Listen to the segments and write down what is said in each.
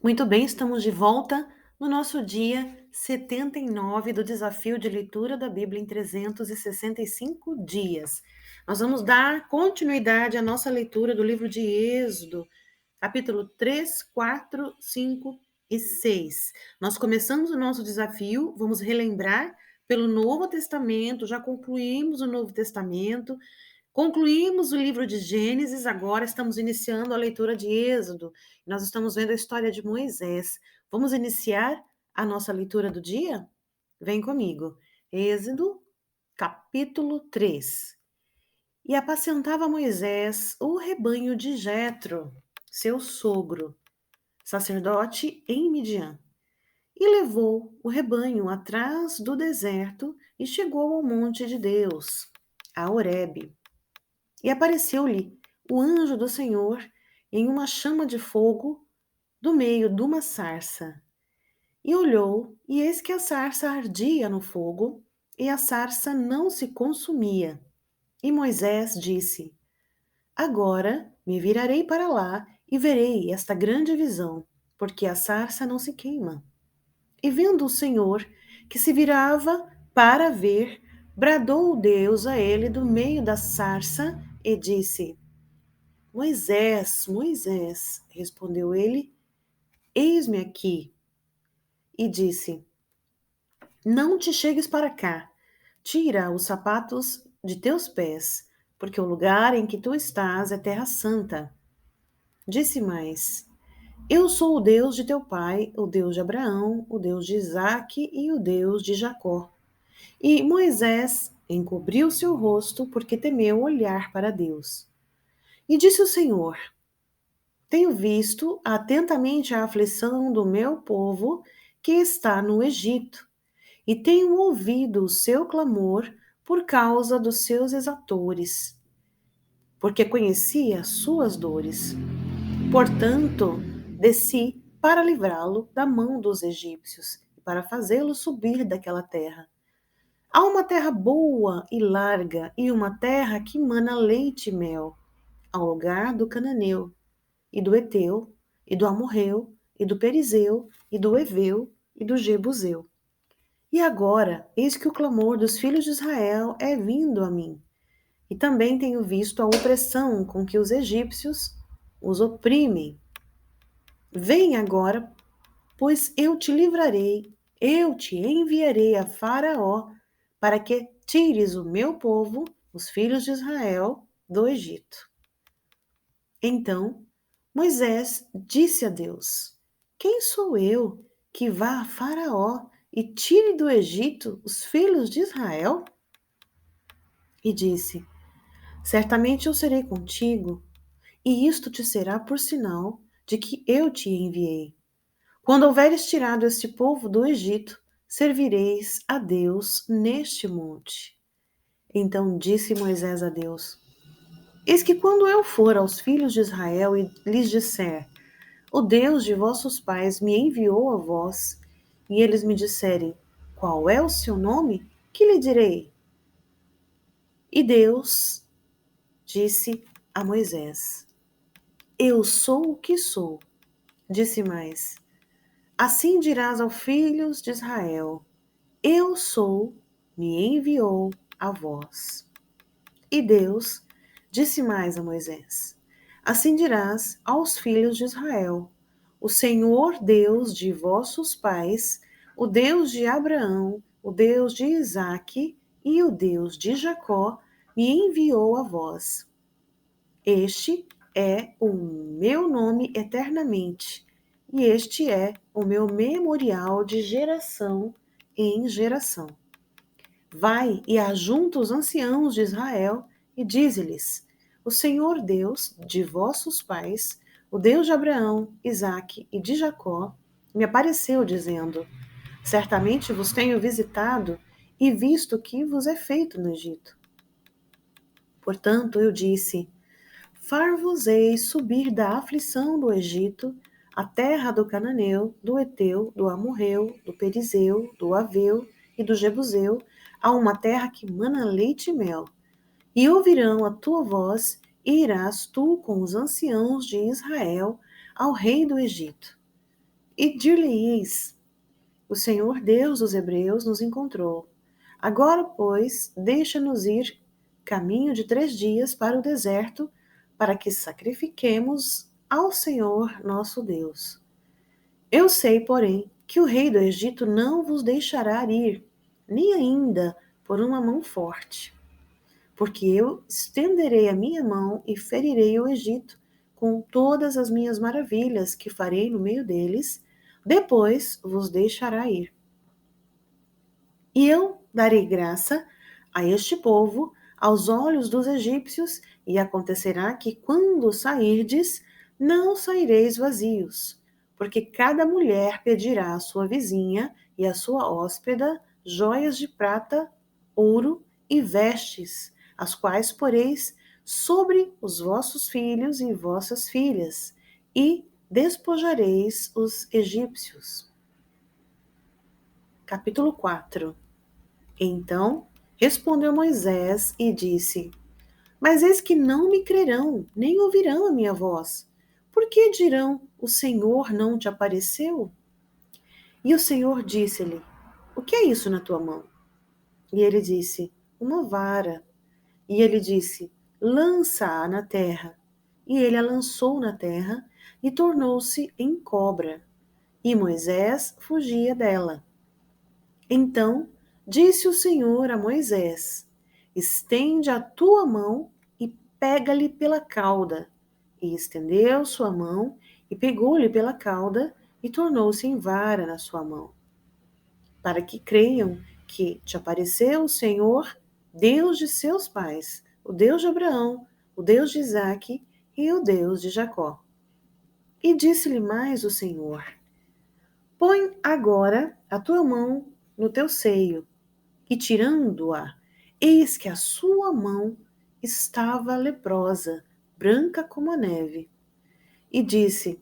Muito bem, estamos de volta no nosso dia 79 do desafio de leitura da Bíblia em 365 dias. Nós vamos dar continuidade à nossa leitura do livro de Êxodo, capítulo 3, 4, 5 e 6. Nós começamos o nosso desafio, vamos relembrar pelo Novo Testamento, já concluímos o Novo Testamento. Concluímos o livro de Gênesis, agora estamos iniciando a leitura de Êxodo. Nós estamos vendo a história de Moisés. Vamos iniciar a nossa leitura do dia? Vem comigo. Êxodo, capítulo 3. E apacentava Moisés o rebanho de Jetro, seu sogro, sacerdote em Midian. E levou o rebanho atrás do deserto e chegou ao monte de Deus, a Horebe. E apareceu-lhe o anjo do Senhor em uma chama de fogo do meio de uma sarça. E olhou, e eis que a sarça ardia no fogo, e a sarça não se consumia. E Moisés disse: Agora me virarei para lá e verei esta grande visão, porque a sarça não se queima. E vendo o Senhor que se virava para ver, bradou Deus a ele do meio da sarça e disse: Moisés, Moisés, respondeu ele, eis-me aqui. E disse: Não te chegues para cá, tira os sapatos de teus pés, porque o lugar em que tu estás é terra santa. Disse mais: Eu sou o Deus de teu pai, o Deus de Abraão, o Deus de Isaque e o Deus de Jacó. E Moisés encobriu seu rosto, porque temeu olhar para Deus. E disse o Senhor: Tenho visto atentamente a aflição do meu povo que está no Egito, e tenho ouvido o seu clamor por causa dos seus exatores, porque conhecia as suas dores. Portanto, desci para livrá-lo da mão dos egípcios e para fazê-lo subir daquela terra. Há uma terra boa e larga, e uma terra que mana leite e mel, ao lugar do cananeu, e do Eteu, e do Amorreu, e do Perizeu, e do Eveu, e do Jebuseu. E agora, eis que o clamor dos filhos de Israel é vindo a mim, e também tenho visto a opressão com que os egípcios os oprimem. Vem agora, pois eu te livrarei, eu te enviarei a Faraó, para que tires o meu povo, os filhos de Israel, do Egito. Então Moisés disse a Deus: Quem sou eu que vá a Faraó e tire do Egito os filhos de Israel? E disse: Certamente eu serei contigo, e isto te será por sinal de que eu te enviei. Quando houveres tirado este povo do Egito, servireis a Deus neste monte. Então disse Moisés a Deus: Eis que quando eu for aos filhos de Israel e lhes disser: O Deus de vossos pais me enviou a vós, e eles me disserem: Qual é o seu nome? Que lhe direi? E Deus disse a Moisés: Eu sou o que sou. Disse mais: Assim dirás aos filhos de Israel: Eu sou, me enviou a vós. E Deus disse mais a Moisés: Assim dirás aos filhos de Israel: O Senhor Deus de vossos pais, o Deus de Abraão, o Deus de Isaque e o Deus de Jacó, me enviou a vós. Este é o meu nome eternamente, e este é o meu memorial de geração em geração. Vai e ajunta os anciãos de Israel e dize-lhes: O Senhor Deus de vossos pais, o Deus de Abraão, Isaque e de Jacó, me apareceu dizendo: Certamente vos tenho visitado e visto o que vos é feito no Egito. Portanto, eu disse: Far-vos-ei subir da aflição do Egito, a terra do Cananeu, do Eteu, do Amorreu, do Perizeu, do Aveu e do Jebuseu, a uma terra que mana leite e mel. E ouvirão a tua voz, e irás tu com os anciãos de Israel ao rei do Egito. E dir-lhe-eis: o Senhor Deus dos Hebreus nos encontrou. Agora, pois, deixa-nos ir caminho de 3 dias para o deserto, para que sacrifiquemos ao Senhor nosso Deus. Eu sei, porém, que o rei do Egito não vos deixará ir, nem ainda por uma mão forte, porque eu estenderei a minha mão e ferirei o Egito com todas as minhas maravilhas que farei no meio deles, depois vos deixará ir. E eu darei graça a este povo aos olhos dos egípcios, e acontecerá que, quando sairdes, não saireis vazios, porque cada mulher pedirá à sua vizinha e à sua hóspeda joias de prata, ouro e vestes, as quais poreis sobre os vossos filhos e vossas filhas, e despojareis os egípcios. Capítulo 4. Então respondeu Moisés e disse: Mas eis que não me crerão, nem ouvirão a minha voz. Por que dirão: o Senhor não te apareceu? E o Senhor disse-lhe: O que é isso na tua mão? E ele disse: Uma vara. E ele disse: Lança-a na terra. E ele a lançou na terra e tornou-se em cobra. E Moisés fugia dela. Então disse o Senhor a Moisés: Estende a tua mão e pega-lhe pela cauda. E estendeu sua mão e pegou-lhe pela cauda e tornou-se em vara na sua mão, para que creiam que te apareceu o Senhor, Deus de seus pais, o Deus de Abraão, o Deus de Isaque e o Deus de Jacó. E disse-lhe mais o Senhor: Põe agora a tua mão no teu seio. E tirando-a, eis que a sua mão estava leprosa, branca como a neve. E disse: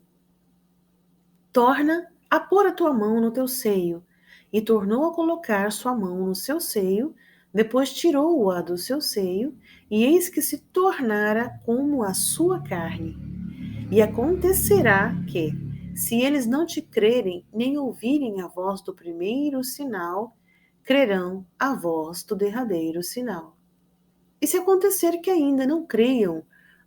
Torna a pôr a tua mão no teu seio. E tornou a colocar sua mão no seu seio, depois tirou-a do seu seio, e eis que se tornara como a sua carne. E acontecerá que, se eles não te crerem, nem ouvirem a voz do primeiro sinal, crerão a voz do derradeiro sinal. E se acontecer que ainda não creiam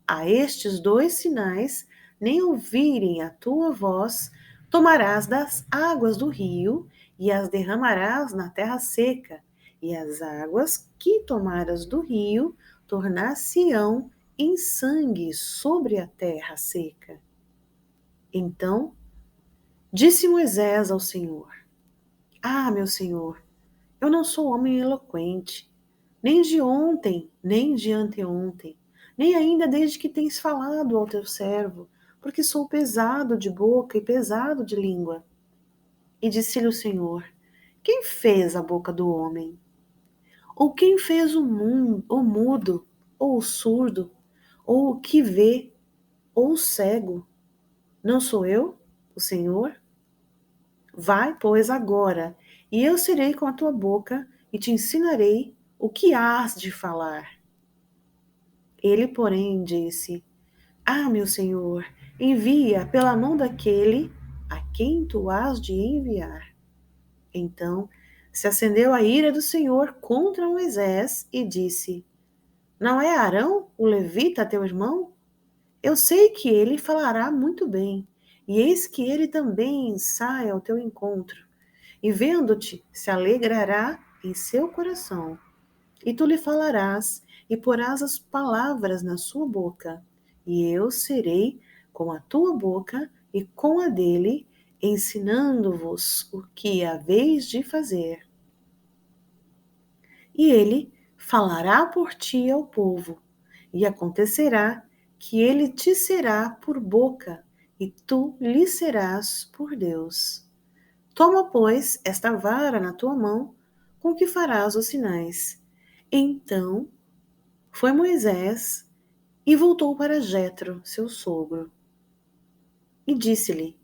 a estes 2 sinais, nem ouvirem a tua voz, tomarás das águas do rio e as derramarás na terra seca, e as águas que tomaras do rio tornar-se-ão em sangue sobre a terra seca. Então disse Moisés ao Senhor: Ah, meu Senhor, eu não sou homem eloquente, nem de ontem, nem de anteontem, nem ainda desde que tens falado ao teu servo, porque sou pesado de boca e pesado de língua. E disse-lhe o Senhor: Quem fez a boca do homem? Ou quem fez o mudo, ou o surdo, ou o que vê, ou o cego? Não sou eu, o Senhor? Vai, pois, agora, e eu serei com a tua boca e te ensinarei o que hás de falar. Ele, porém, disse: Ah, meu Senhor, envia pela mão daquele a quem tu hás de enviar. Então se acendeu a ira do Senhor contra Moisés e disse: Não é Arão, o levita, teu irmão? Eu sei que ele falará muito bem, e eis que ele também sai ao teu encontro, e vendo-te se alegrará em seu coração. E tu lhe falarás, e porás as palavras na sua boca, e eu serei com a tua boca e com a dele, ensinando-vos o que haveis de fazer. E ele falará por ti ao povo, e acontecerá que ele te será por boca, e tu lhe serás por Deus. Toma, pois, esta vara na tua mão, com que farás os sinais. Então foi Moisés e voltou para Jetro, seu sogro. E disse-lhe: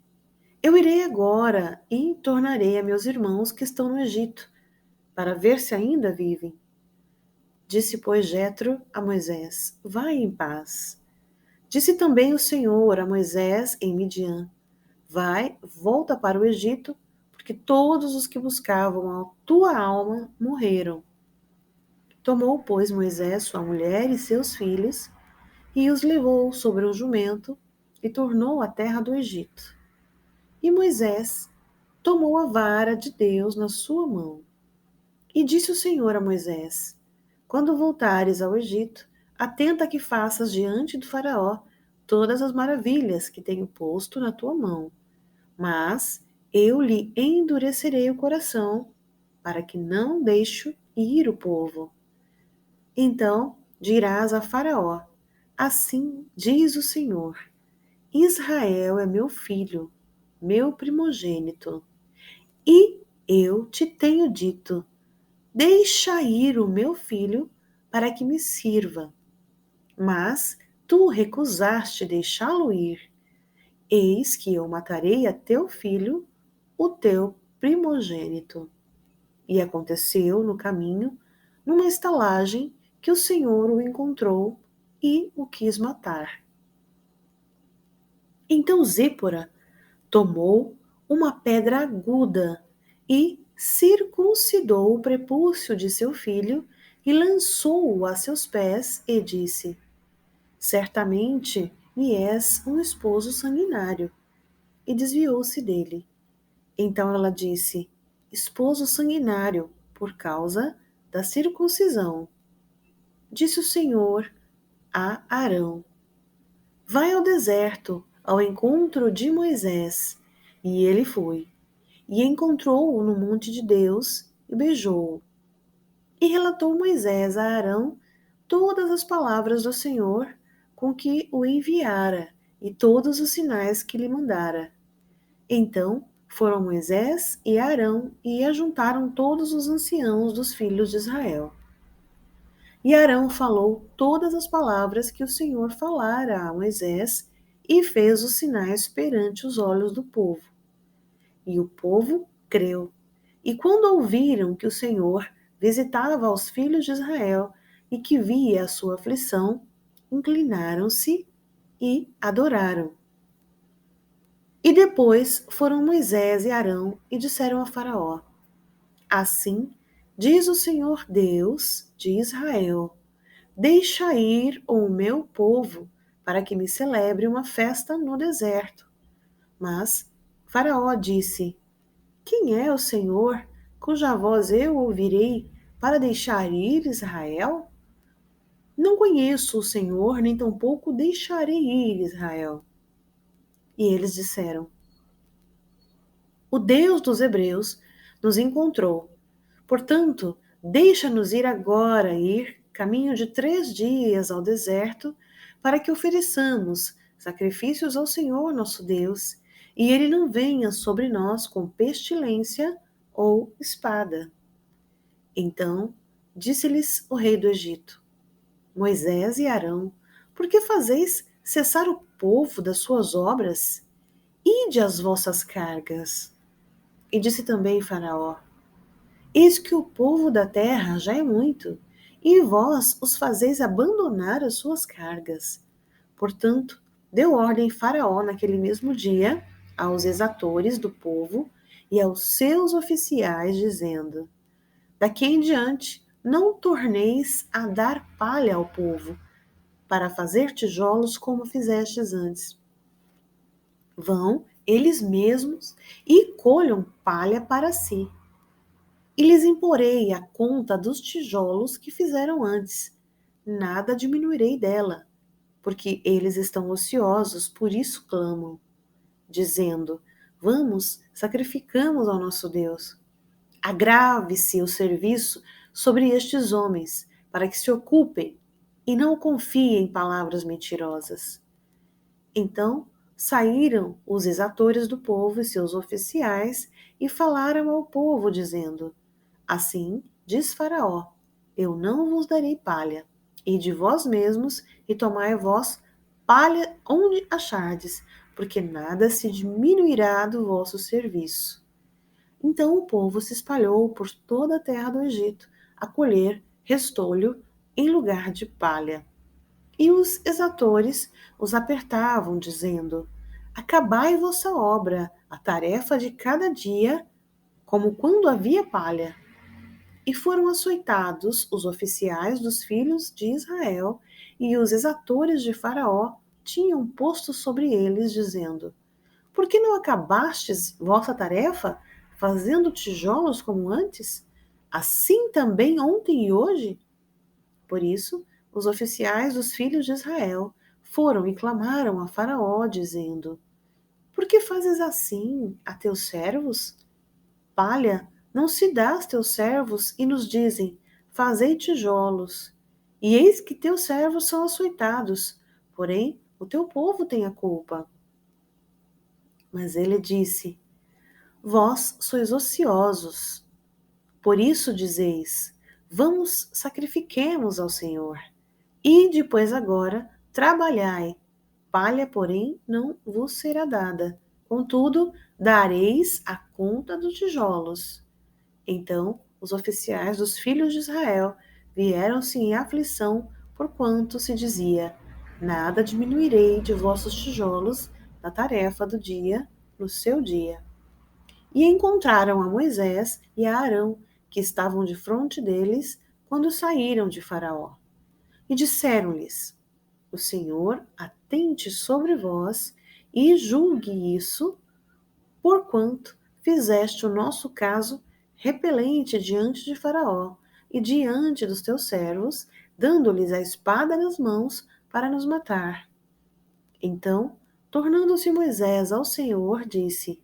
Eu irei agora e tornarei a meus irmãos que estão no Egito, para ver se ainda vivem. Disse, pois, Jetro a Moisés: Vai em paz. Disse também o Senhor a Moisés em Midian: Vai, volta para o Egito, porque todos os que buscavam a tua alma morreram. Tomou, pois, Moisés sua mulher e seus filhos, e os levou sobre um jumento, e tornou à terra do Egito. E Moisés tomou a vara de Deus na sua mão. E disse o Senhor a Moisés: Quando voltares ao Egito, atenta que faças diante do Faraó todas as maravilhas que tenho posto na tua mão. Mas eu lhe endurecerei o coração, para que não deixe ir o povo. Então dirás a Faraó: Assim diz o Senhor: Israel é meu filho, meu primogênito. E eu te tenho dito: Deixa ir o meu filho para que me sirva. Mas tu recusaste deixá-lo ir. Eis que eu matarei a teu filho, o teu primogênito. E aconteceu no caminho, numa estalagem, que o Senhor o encontrou e o quis matar. Então Zípora tomou uma pedra aguda e circuncidou o prepúcio de seu filho e lançou-o a seus pés e disse: Certamente me és um esposo sanguinário. E desviou-se dele. Então ela disse: Esposo sanguinário, por causa da circuncisão. Disse o Senhor a Arão: Vai ao deserto, ao encontro de Moisés. E ele foi, e encontrou-o no monte de Deus, e beijou-o. E relatou Moisés a Arão todas as palavras do Senhor com que o enviara, e todos os sinais que lhe mandara. Então foram Moisés e Arão e ajuntaram todos os anciãos dos filhos de Israel. E Arão falou todas as palavras que o Senhor falara a Moisés e fez os sinais perante os olhos do povo. E o povo creu. E quando ouviram que o Senhor visitava aos filhos de Israel e que via a sua aflição, inclinaram-se e adoraram. E depois foram Moisés e Arão e disseram a Faraó: Assim diz o Senhor Deus de Israel: Deixa ir o meu povo, para que me celebre uma festa no deserto. Mas Faraó disse: Quem é o Senhor, cuja voz eu ouvirei, para deixar ir Israel? Não conheço o Senhor, nem tampouco deixarei ir Israel. E eles disseram: O Deus dos Hebreus nos encontrou. Portanto, deixa-nos ir agora, caminho de 3 dias ao deserto, para que ofereçamos sacrifícios ao Senhor nosso Deus, e ele não venha sobre nós com pestilência ou espada. Então disse-lhes o rei do Egito: Moisés e Arão, por que fazeis cessar o povo das suas obras? Ide às vossas cargas. E disse também Faraó: Eis que o povo da terra já é muito, e vós os fazeis abandonar as suas cargas. Portanto, deu ordem Faraó naquele mesmo dia aos exatores do povo e aos seus oficiais, dizendo: Daqui em diante não torneis a dar palha ao povo, para fazer tijolos como fizestes antes. Vão eles mesmos e colham palha para si. E lhes imporei a conta dos tijolos que fizeram antes. Nada diminuirei dela, porque eles estão ociosos, por isso clamam, dizendo: Vamos, sacrificamos ao nosso Deus. Agrave-se o serviço sobre estes homens, para que se ocupem e não confiem em palavras mentirosas. Então saíram os exatores do povo e seus oficiais e falaram ao povo, dizendo: Assim diz Faraó: Eu não vos darei palha, e de vós mesmos, e tomai vós palha onde achardes, porque nada se diminuirá do vosso serviço. Então o povo se espalhou por toda a terra do Egito, a colher restolho em lugar de palha. E os exatores os apertavam, dizendo: acabai vossa obra, a tarefa de cada dia, como quando havia palha. E foram açoitados os oficiais dos filhos de Israel, e os exatores de Faraó tinham posto sobre eles, dizendo: Por que não acabastes vossa tarefa, fazendo tijolos como antes? Assim também ontem e hoje? Por isso, os oficiais dos filhos de Israel foram e clamaram a Faraó, dizendo: Por que fazes assim a teus servos? Palha não se dá aos teus servos e nos dizem: Fazei tijolos. E eis que teus servos são açoitados, porém o teu povo tem a culpa. Mas ele disse: Vós sois ociosos. Por isso dizeis: Vamos, sacrifiquemos ao Senhor. E depois agora trabalhai. Palha, porém, não vos será dada. Contudo, dareis a conta dos tijolos. Então os oficiais dos filhos de Israel vieram-se em aflição, porquanto se dizia: Nada diminuirei de vossos tijolos na tarefa do dia, no seu dia. E encontraram a Moisés e a Arão, que estavam de frente deles, quando saíram de Faraó. E disseram-lhes: O Senhor atente sobre vós e julgue isso, porquanto fizeste o nosso caso repelente diante de Faraó e diante dos teus servos, dando-lhes a espada nas mãos para nos matar. Então, tornando-se Moisés ao Senhor, disse: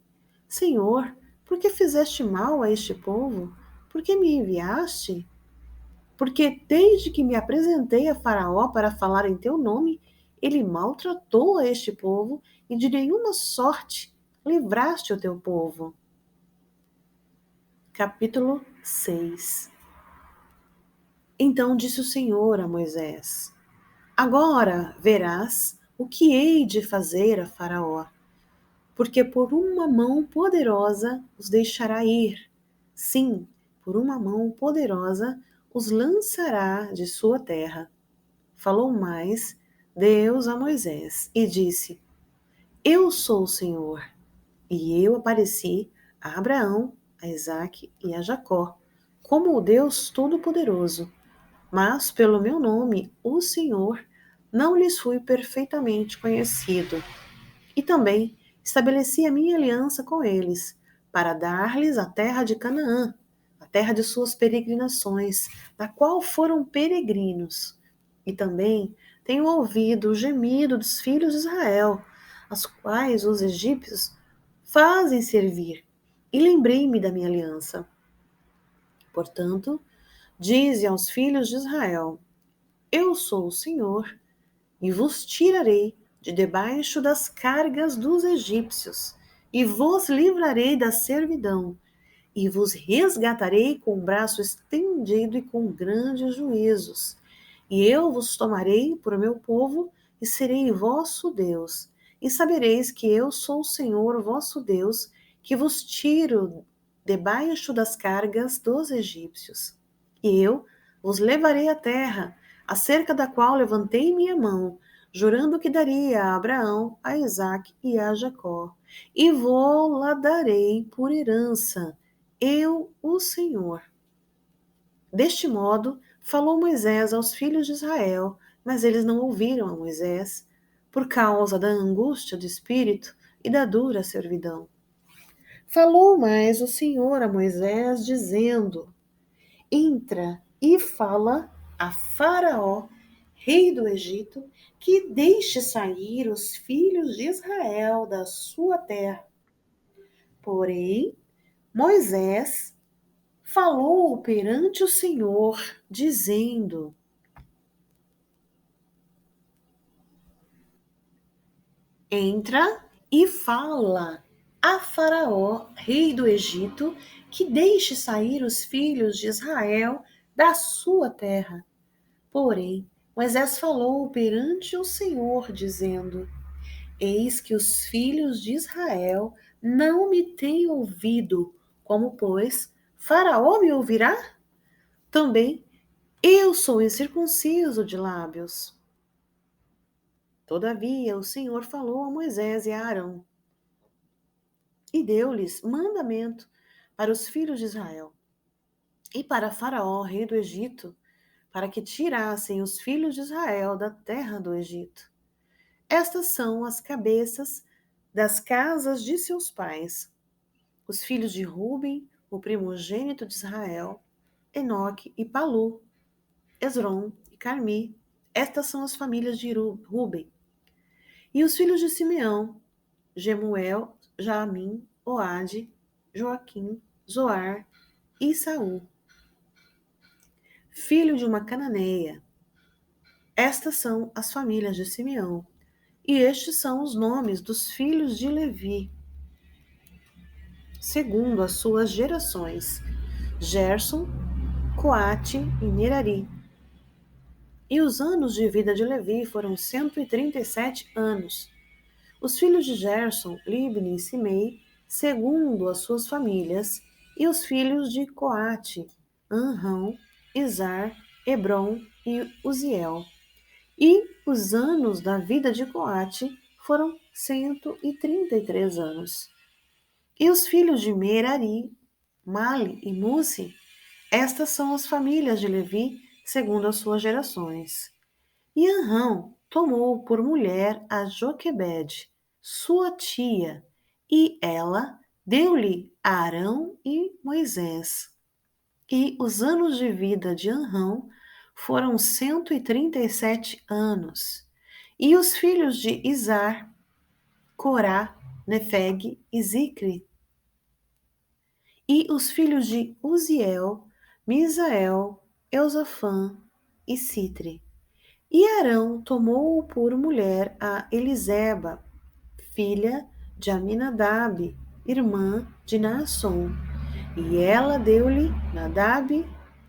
Senhor, por que fizeste mal a este povo? Por que me enviaste? Porque desde que me apresentei a Faraó para falar em teu nome, ele maltratou a este povo e de nenhuma sorte livraste o teu povo. Capítulo 6. Então disse o Senhor a Moisés: Agora verás o que hei de fazer a Faraó, porque por uma mão poderosa os deixará ir. Sim, por uma mão poderosa os lançará de sua terra. Falou mais Deus a Moisés e disse: Eu sou o Senhor, e eu apareci a Abraão, a Isaque e a Jacó, como o Deus Todo-Poderoso. Mas pelo meu nome, o Senhor, não lhes fui perfeitamente conhecido. E também estabeleci a minha aliança com eles, para dar-lhes a terra de Canaã, a terra de suas peregrinações, na qual foram peregrinos. E também tenho ouvido o gemido dos filhos de Israel, as quais os egípcios fazem servir, e lembrei-me da minha aliança. Portanto, dize aos filhos de Israel: Eu sou o Senhor, e vos tirarei de debaixo das cargas dos egípcios, e vos livrarei da servidão, e vos resgatarei com o braço estendido e com grandes juízos. E eu vos tomarei por meu povo, e serei vosso Deus. E sabereis que eu sou o Senhor vosso Deus, que vos tiro debaixo das cargas dos egípcios. E eu vos levarei à terra, acerca da qual levantei minha mão, jurando que daria a Abraão, a Isaque e a Jacó, e vou-la darei por herança, eu, o Senhor. Deste modo, falou Moisés aos filhos de Israel, mas eles não ouviram a Moisés, por causa da angústia do espírito e da dura servidão. Falou mais o Senhor a Moisés, dizendo: Entra e fala a Faraó, rei do Egito, que deixe sair os filhos de Israel da sua terra. Porém, Moisés falou perante o Senhor, dizendo: Entra e fala a Faraó, rei do Egito, que deixe sair os filhos de Israel da sua terra. Porém, Moisés falou perante o Senhor, dizendo: Eis que os filhos de Israel não me têm ouvido, como, pois, Faraó me ouvirá? Também eu sou incircunciso de lábios. Todavia, o Senhor falou a Moisés e a Arão e deu-lhes mandamento para os filhos de Israel e para Faraó, rei do Egito, para que tirassem os filhos de Israel da terra do Egito. Estas são as cabeças das casas de seus pais. Os filhos de Ruben, o primogênito de Israel, Enoque e Palu, Esrom e Carmi. Estas são as famílias de Ruben. E os filhos de Simeão, Jemuel, Jamin, Oade, Joaquim, Zoar e Saul, filho de uma cananeia. Estas são as famílias de Simeão. E estes são os nomes dos filhos de Levi, segundo as suas gerações: Gerson, Coate e Merari. E os anos de vida de Levi foram 137 anos. Os filhos de Gerson, Libni e Simei, segundo as suas famílias, e os filhos de Coate, Anrão, Izar, Hebron e Uziel. E os anos da vida de Coate foram 133 anos. E os filhos de Merari, Mali e Musi, estas são as famílias de Levi, segundo as suas gerações. E Anrão tomou por mulher a Joquebede, sua tia, e ela deu-lhe a Arão e Moisés. E os anos de vida de Anrão foram 137 anos. E os filhos de Izar, Corá, Nefeg e Zicri. E os filhos de Uziel, Misael, Eusafã e Citre. E Arão tomou por mulher a Eliseba, filha de Aminadab, irmã de Naasson. E ela deu-lhe Nadab,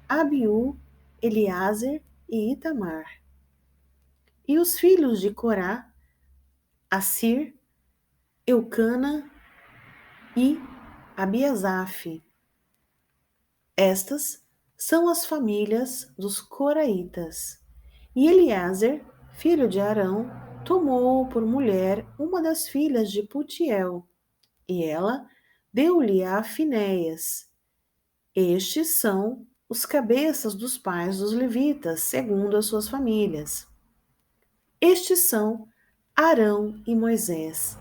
Abiú, Eliázer e Itamar. E os filhos de Corá, Assir, Eucana e Abiasaf. Estas são as famílias dos coraitas. E Eliázer, filho de Arão, tomou por mulher uma das filhas de Putiel, e ela deu-lhe a Finéias. Estes são os cabeças dos pais dos levitas, segundo as suas famílias. Estes são Arão e Moisés,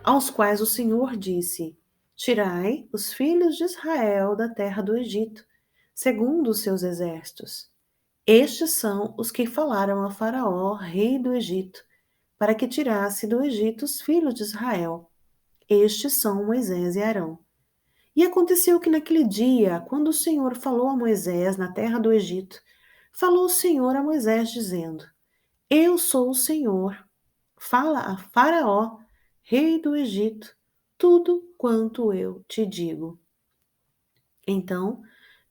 aos quais o Senhor disse: Tirai os filhos de Israel da terra do Egito, segundo os seus exércitos. Estes são os que falaram a Faraó, rei do Egito, para que tirasse do Egito os filhos de Israel. Estes são Moisés e Arão. E aconteceu que naquele dia, quando o Senhor falou a Moisés na terra do Egito, falou o Senhor a Moisés, dizendo: Eu sou o Senhor. Fala a Faraó, rei do Egito, tudo quanto eu te digo. Então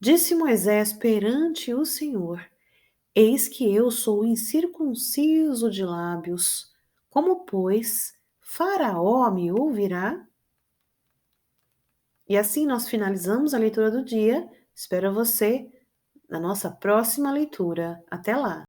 disse Moisés perante o Senhor: Eis que eu sou incircunciso de lábios. Como, pois, Faraó me ouvirá? E assim nós finalizamos a leitura do dia. Espero você na nossa próxima leitura. Até lá!